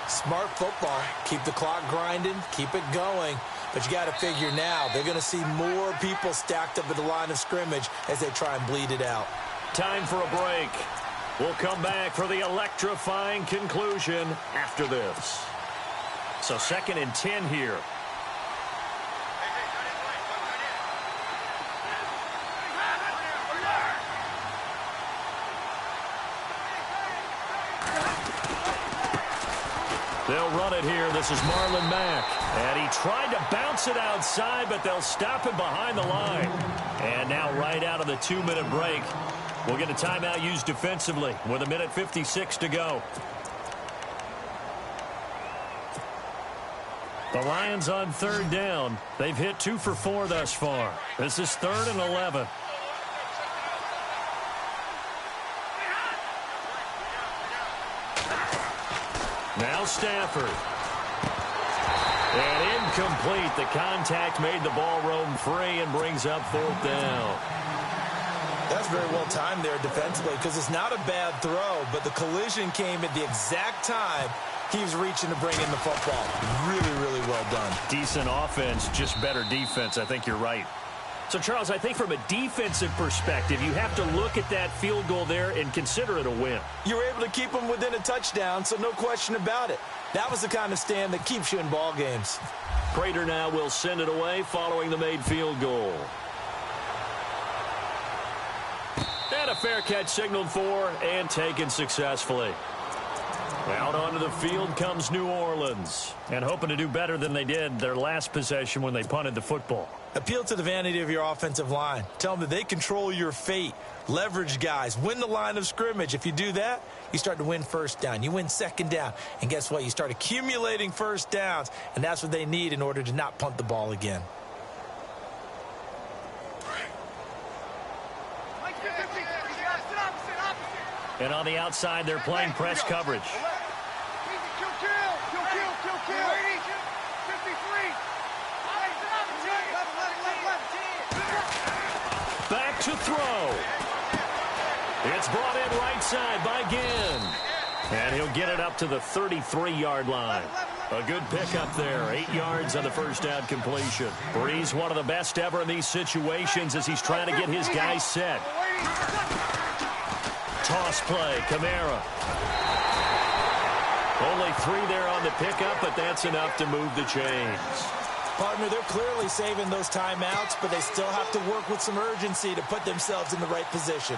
Smart football. Keep the clock grinding. Keep it going. But you got to figure now, they're going to see more people stacked up at the line of scrimmage as they try and bleed it out. Time for a break. We'll come back for the electrifying conclusion after this. So 2nd and 10 here. They'll run it here. This is Marlon Mack. And he tried to bounce it outside, but they'll stop him behind the line. And now right out of the 2-minute break, we'll get a timeout used defensively with 1:56 to go. The Lions on 3rd down. They've hit 2 for 4 thus far. This is 3rd and 11. Now Stafford. And incomplete. The contact made the ball roam free and brings up 4th down. That's very well timed there defensively because it's not a bad throw, but the collision came at the exact time he was reaching to bring in the football. Really, really well done. Decent offense, just better defense. I think you're right. So, Charles, I think from a defensive perspective, you have to look at that field goal there and consider it a win. You were able to keep them within a touchdown, so no question about it. That was the kind of stand that keeps you in ball games. Prater now will send it away following the made field goal. And a fair catch signaled for and taken successfully. Out onto the field comes New Orleans. And hoping to do better than they did their last possession when they punted the football. Appeal to the vanity of your offensive line. Tell them that they control your fate. Leverage guys. Win the line of scrimmage. If you do that, you start to win 1st down. You win 2nd down. And guess what? You start accumulating 1st downs. And that's what they need in order to not punt the ball again. And on the outside, they're playing press coverage. Back to throw. It's brought in right side by Ginn. And he'll get it up to the 33-yard line. A good pickup there. 8 yards on the first down completion. Breeze, one of the best ever in these situations as he's trying to get his guys set. Toss play, Kamara. Only 3 there on the pickup, but that's enough to move the chains. Partner, they're clearly saving those timeouts, but they still have to work with some urgency to put themselves in the right position.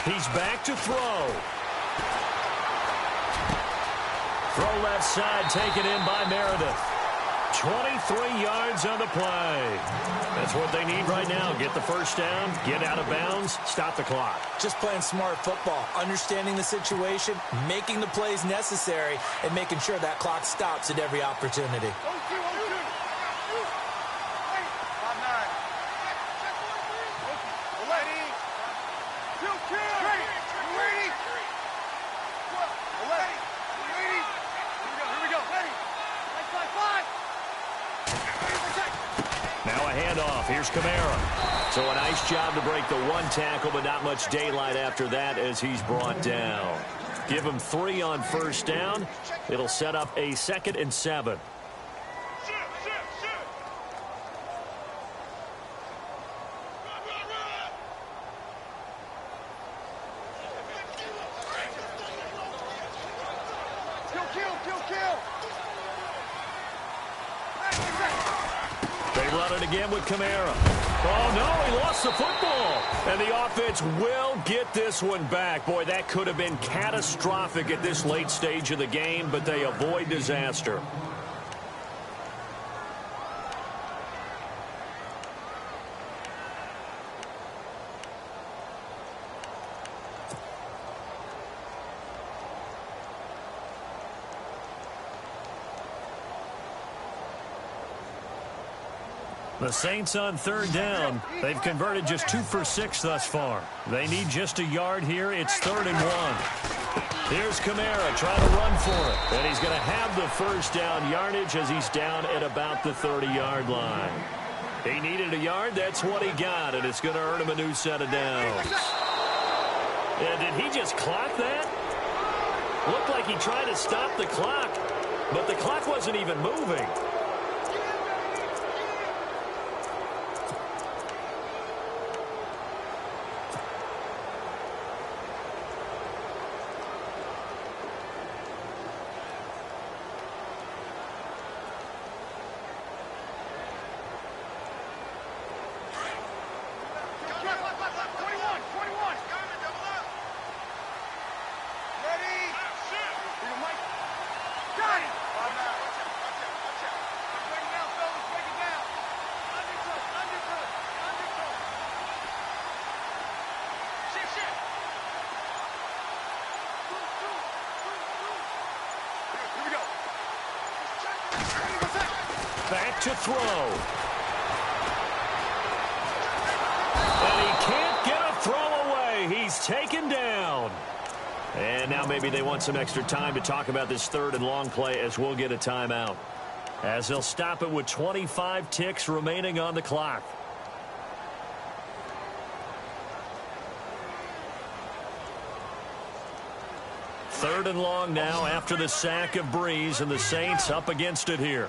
He's back to throw. Throw left side, taken in by Meredith. 23 yards on the play. That's what they need right now. Get the first down, get out of bounds, stop the clock. Just playing smart football, understanding the situation, making the plays necessary, and making sure that clock stops at every opportunity. Now a handoff. Here's Kamara. So a nice job to break the one tackle, but not much daylight after that as he's brought down. Give him 3 on first down. It'll set up a 2nd and 7. Again with Kamara. Oh, no, he lost the football. And the offense will get this one back. Boy, that could have been catastrophic at this late stage of the game, but they avoid disaster. The Saints on 3rd down. They've converted just 2 for 6 thus far. They need just a yard here. It's 3rd and 1. Here's Kamara trying to run for it. And he's going to have the first down yardage as he's down at about the 30-yard line. He needed a yard. That's what he got, and it's going to earn him a new set of downs. And did he just clock that? Looked like he tried to stop the clock, but the clock wasn't even moving. Back to throw. And he can't get a throw away. He's taken down. And now maybe they want some extra time to talk about this 3rd and long play as we'll get a timeout. As they'll stop it with 25 ticks remaining on the clock. Third and long now after the sack of Breeze, and the Saints up against it here.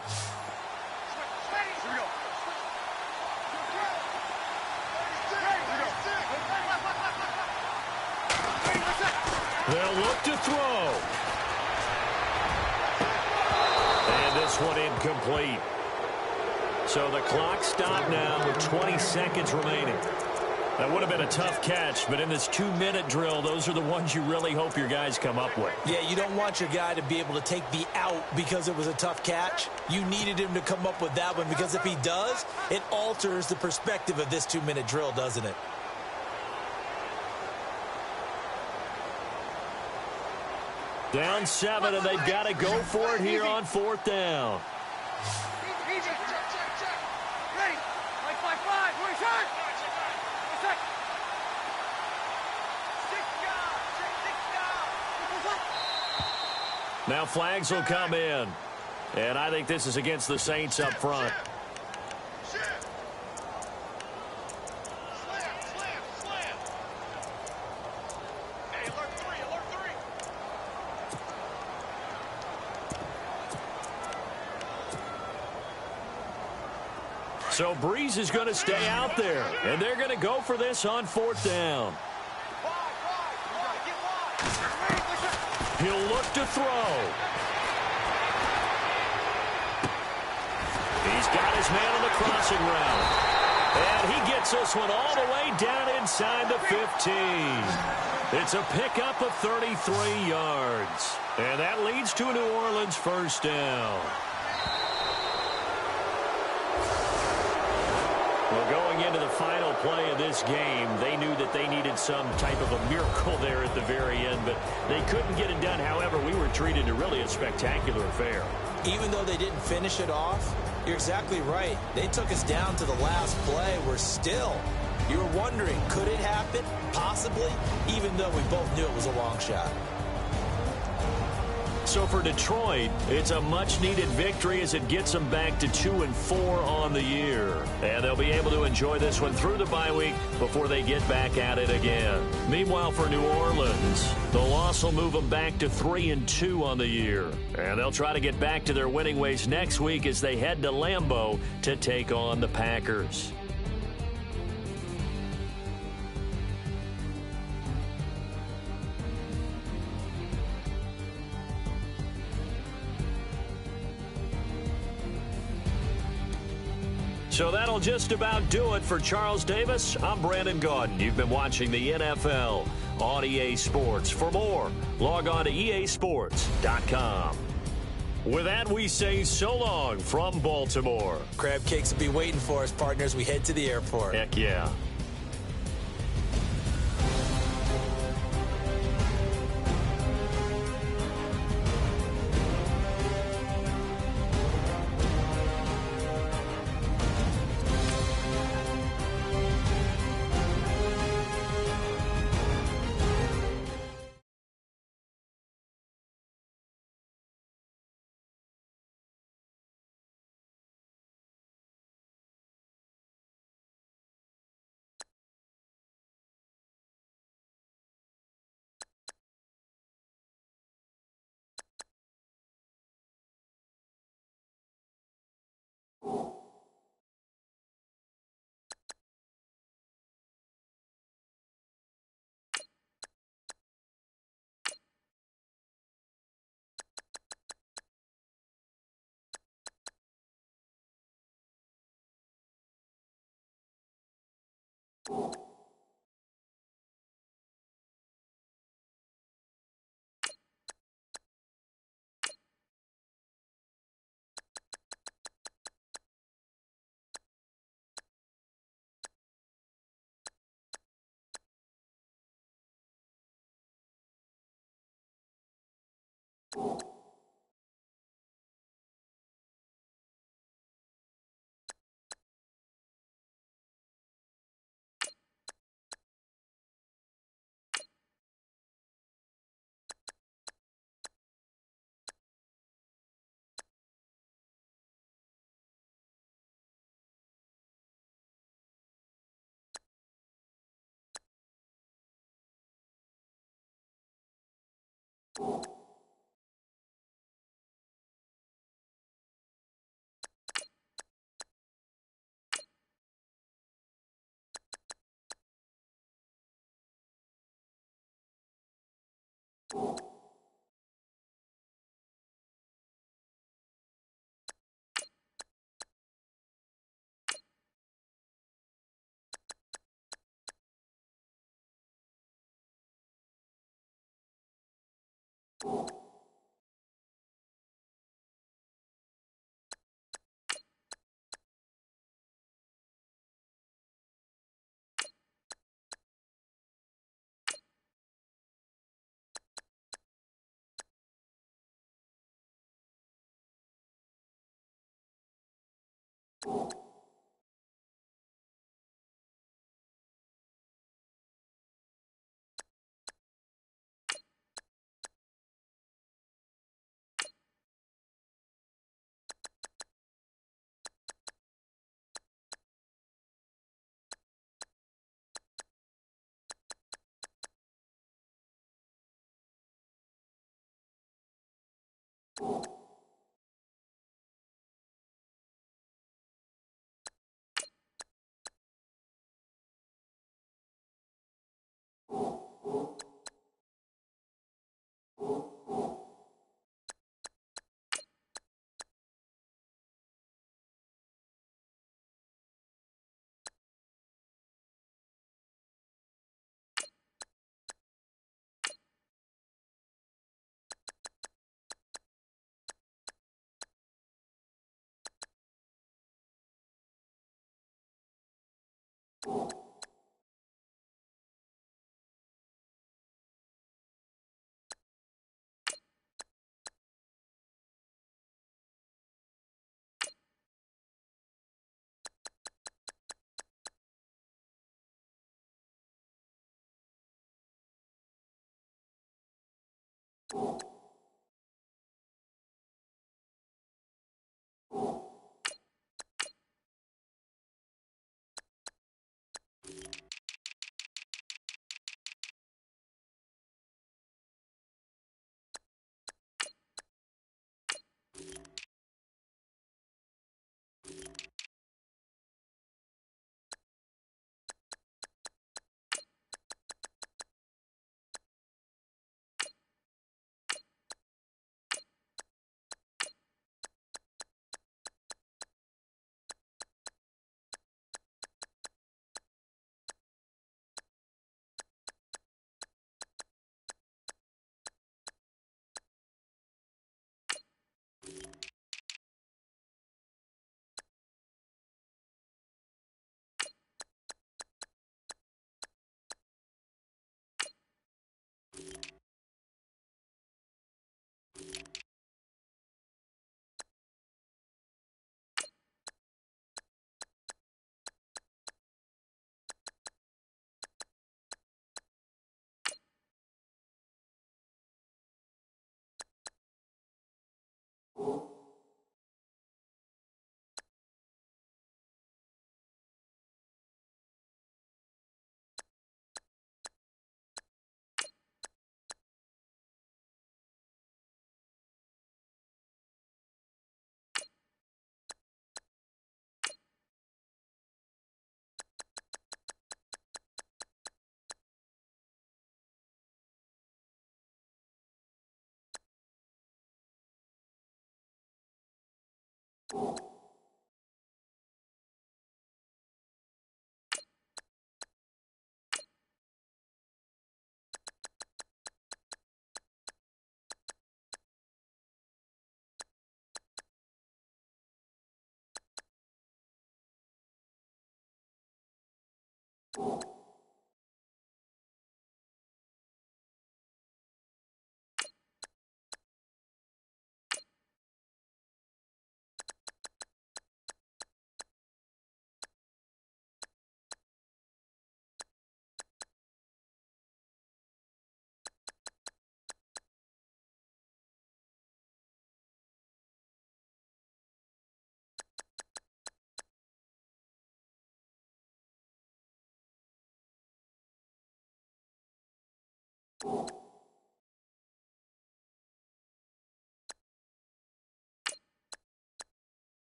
They'll look to throw. And this one incomplete. So the clock stopped now with 20 seconds remaining. That would have been a tough catch, but in this 2-minute drill, those are the ones you really hope your guys come up with. Yeah, you don't want your guy to be able to take the out because it was a tough catch. You needed him to come up with that one, because if he does, it alters the perspective of this 2-minute drill, doesn't it? Down 7, and they've got to go for it here on 4th down. Now flags will come in. And I think this is against the Saints up front. So Breeze is going to stay out there, and they're going to go for this on 4th down. He'll look to throw. He's got his man on the crossing route. And he gets this one all the way down inside the 15. It's a pickup of 33 yards. And that leads to a New Orleans first down. Well, going into the final play of this game, they knew that they needed some type of a miracle there at the very end, but they couldn't get it done. However, we were treated to really a spectacular affair. Even though they didn't finish it off, you're exactly right. They took us down to the last play. We're still, you were wondering, could it happen? Possibly, even though we both knew it was a long shot. So for Detroit, it's a much-needed victory as it gets them back to 2-4 on the year. And they'll be able to enjoy this one through the bye week before they get back at it again. Meanwhile, for New Orleans, the loss will move them back to 3-2 on the year. And they'll try to get back to their winning ways next week as they head to Lambeau to take on the Packers. So that'll just about do it for Charles Davis. I'm Brandon Gaudin. You've been watching the NFL on EA Sports. For more, log on to easports.com. With that, we say so long from Baltimore. Crab cakes will be waiting for us, partners. We head to the airport. Heck yeah.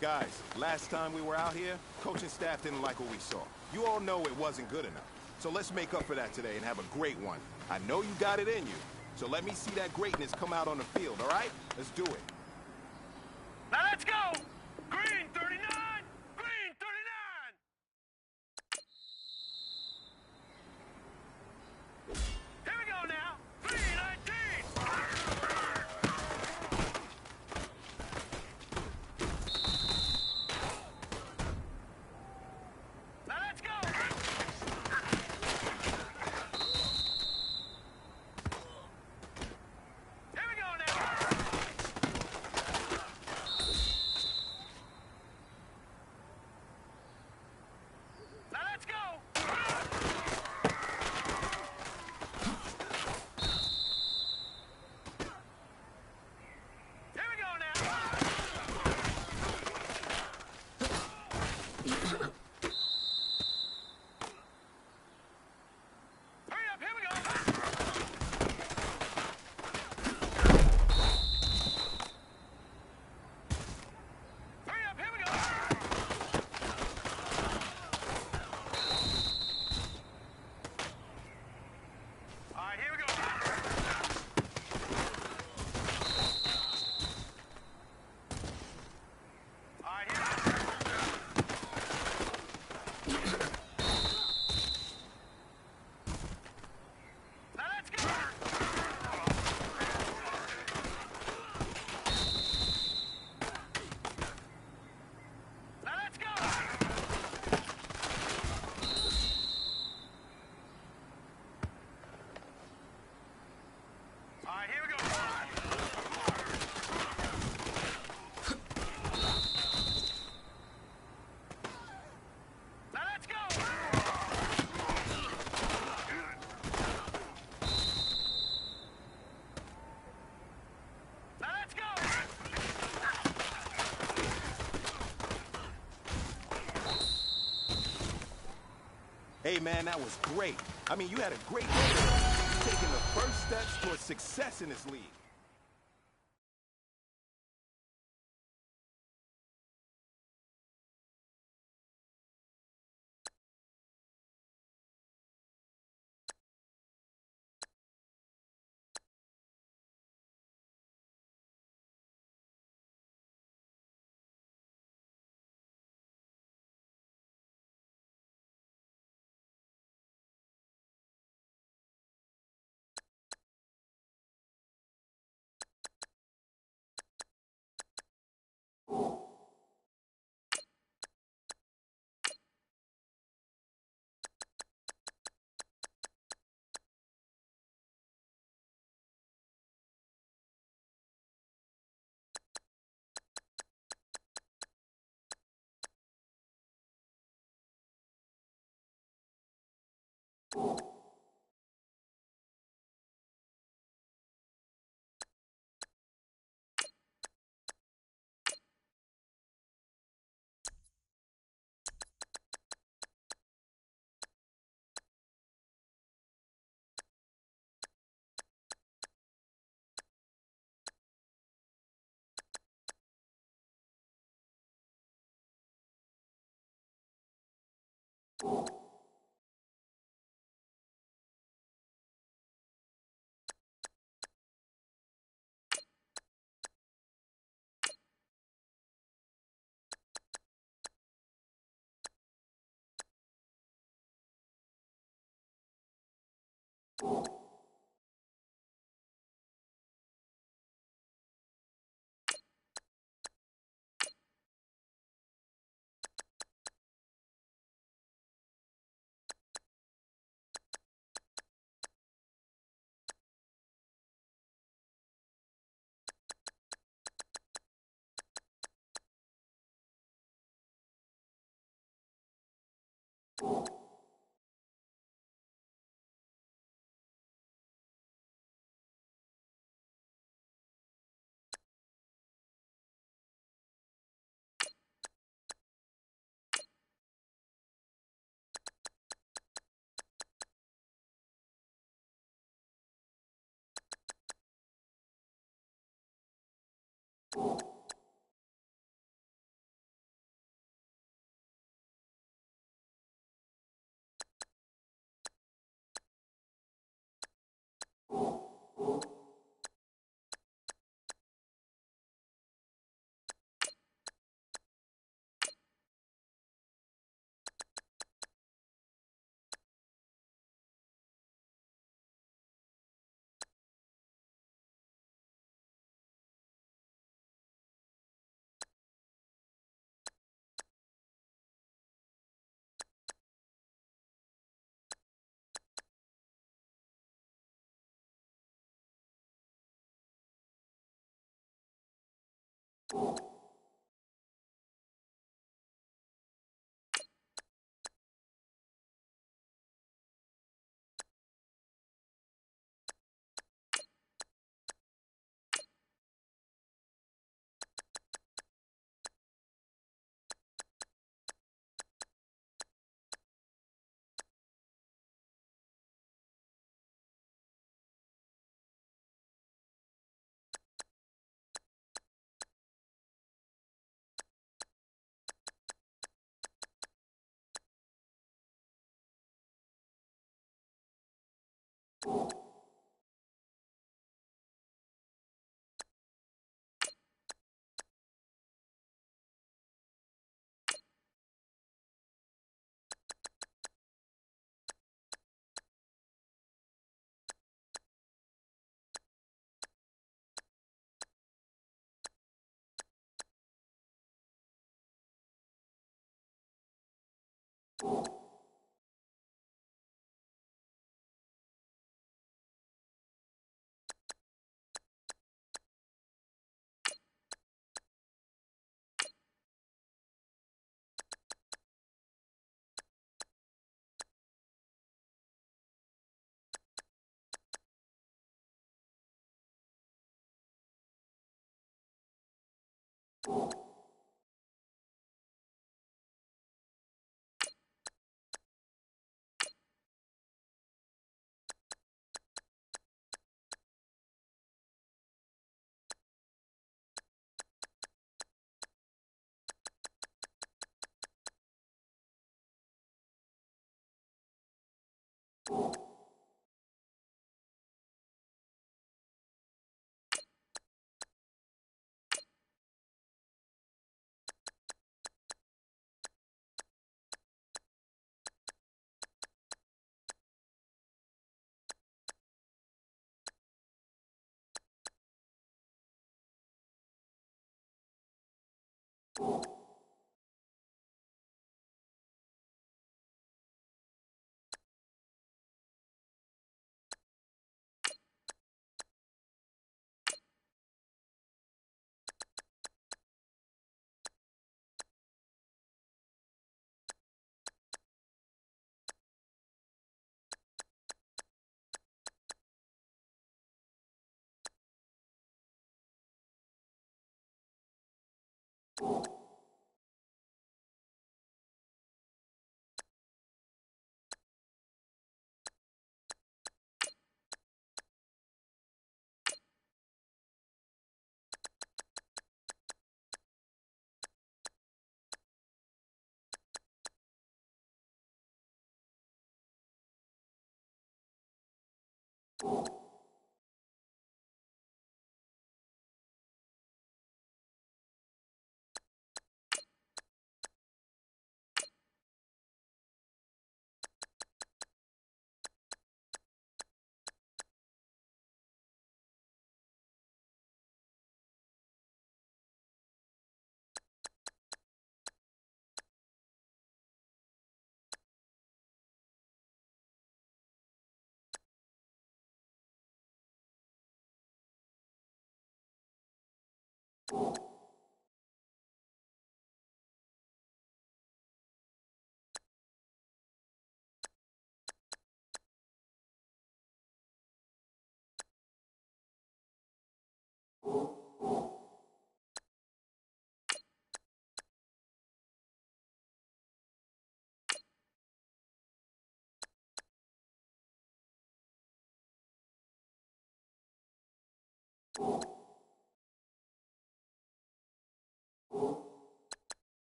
Guys, last time we were out here, coaching staff didn't like what we saw. You all know it wasn't good enough. So let's make up for that today and have a great one. I know you got it in you. So let me see that greatness come out on the field, all right? Let's do it. Now let's go! Green 39! Green 39! Here we go now! Green 19! Now let's go! Here we go now! Now let's go! Here we go now! Hurry up, here we go! Hurry up, here we go! All right, here we go. All right, here we go. Now let's go. Now let's go. All right, here we go. Now let's go. Now let's go. Hey, man, that was great. I mean, you had a great day. Taking the first steps towards success in this league.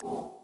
you